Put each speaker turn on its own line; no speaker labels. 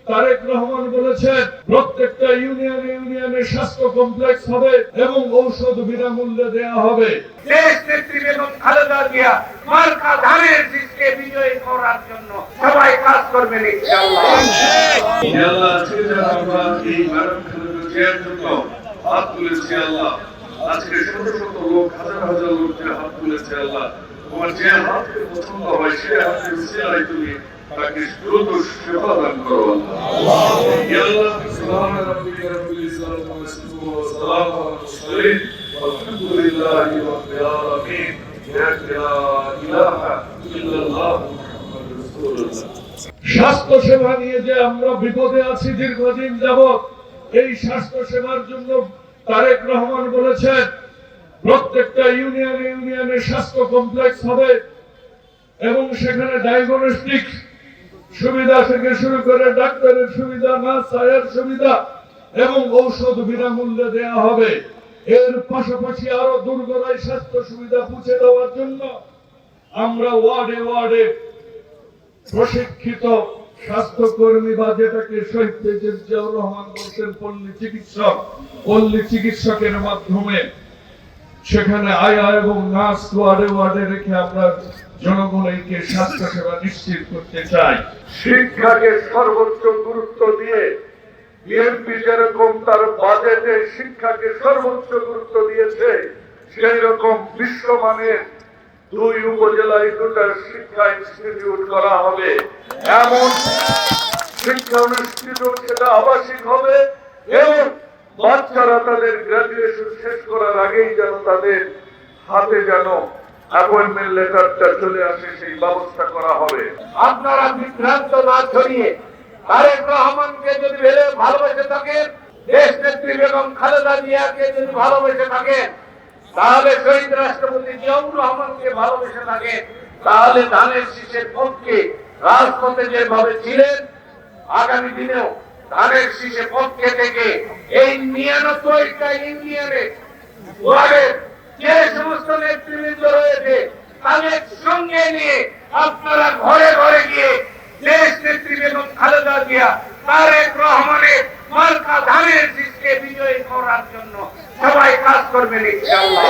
তারেক রহমান বলেছেন প্রত্যেকটা ইউনিয়নে স্বাস্থ্য কমপ্লেক্স হবে এবং ঔষধ বিনামূল্যে দেওয়া হবে।
দেশ নেত্রী বেগম খালেদা জিয়া মার্কা ধানের শীষকে বিজয়ী করার জন্য সবাই কাজ করবেন ইনশাআল্লাহ।
আল্লাহ আজকে যারা আমরা এই ম্যাডাম খালেদা জিয়ার জন্য হাত তুলেছি আল্লাহ, আজকে শত শত লোক হাজার হাজার লোক যে হাত তুলেছে আল্লাহ, তোমার যে হাতকে পছন্দ হয় সে হাতের উসিলায় তুমি তাকে দ্রুত সেবা দান করো আল্লাহ। আল্লাহ সুবহান রাব্বিকা রাব্বিল ইজ্জাতি ওয়া ইয়াসিফুন ওয়া সালামুন আলাল মুরসালিন ওয়ালহামদুলিল্লাহি রাব্বিল আলামিন। লা ইলাহা ইল্লাল্লাহ মুহাম্মাদুর রাসূলুল্লাহ। স্বাস্থ্য সেবা নিয়ে যে আমরা বিপদে আছি দীর্ঘদিন যাবত, এই স্বাস্থ্য সেবার জন্য তারেক রহমান বলেছেন প্রত্যেকটা ইউনিয়নে স্বাস্থ্য কমপ্লেক্স হবে এবং সেখানে ডায়াগনস্টিক সুবিধা থেকে শুরু করে ডাক্তারের সুবিধা, নার্সের সুবিধা এবং ঔষধ বিনামূল্যে দেওয়া হবে। এর পাশাপাশি আরো দুর্গরায় স্বাস্থ্য সুবিধা পৌঁছে দেওয়ার জন্য আমরা ওয়ার্ডে প্রশিক্ষিত স্বাস্থ্যকর্মী বা যেটাকে শহীদ প্রেসিডেন্ট জিয়াউর রহমান বলছেন পল্লী চিকিৎসকের মাধ্যমে সেখানে আয়া এবং নার্স ওয়ার্ডে রেখে আমরা জনগণকে স্বাস্থ্য সেবা নিশ্চিত করতে চাই। শিক্ষাকে সর্বোচ্চ গুরুত্ব দিয়ে বিএনপি যেরকম তার বাজেটে শিক্ষাকে সর্বোচ্চ গুরুত্ব দিয়েছে, সেই রকম বিশ্বমানের 2 উপজেলায় 2টা শিক্ষা ইনস্টিটিউট করা হবে। এমন শিক্ষা ইনস্টিটিউট সেটা আবাসিক হবে এবং বাচ্চারা তাদের গ্রাজুয়েশন শেষ করার আগেই যেন তাদের হাতে যেন অ্যাপয়েন্টমেন্ট লেটারটা চলে আসে, সেই ব্যবস্থা করা হবে।
আপনারা বিভ্রান্ত না ছড়িয়ে তারেক রহমানকে যদি ভালোবেসে থাকেন, দেশ নেত্রী বেগম খালেদা জিয়াকে যদি ভালোবেসে থাকেন, তাহলে শহীদ রাষ্ট্রপতি জিয়াউর রহমানকে ভালোবেসে থাকেন, তাহলে ধানের শীষের পক্ষে রাজপথে যেভাবে ছিলেন আগামী দিনেও ধানের শীষের পক্ষে থেকে এই 99টা ইউনিয়নে ওয়ার্ডের যে সমস্ত নেতৃবৃন্দ রয়েছে তাদের সঙ্গে নিয়ে আপনারা ঘরে ঘরে গিয়ে দেশ নেত্রী বেগম খালেদা জিয়া তারেক রহমানের মার্কা ধানের শীষকে বিজয়ী করার জন্য সবাই কাজ করবেন ইনশাআল্লাহ।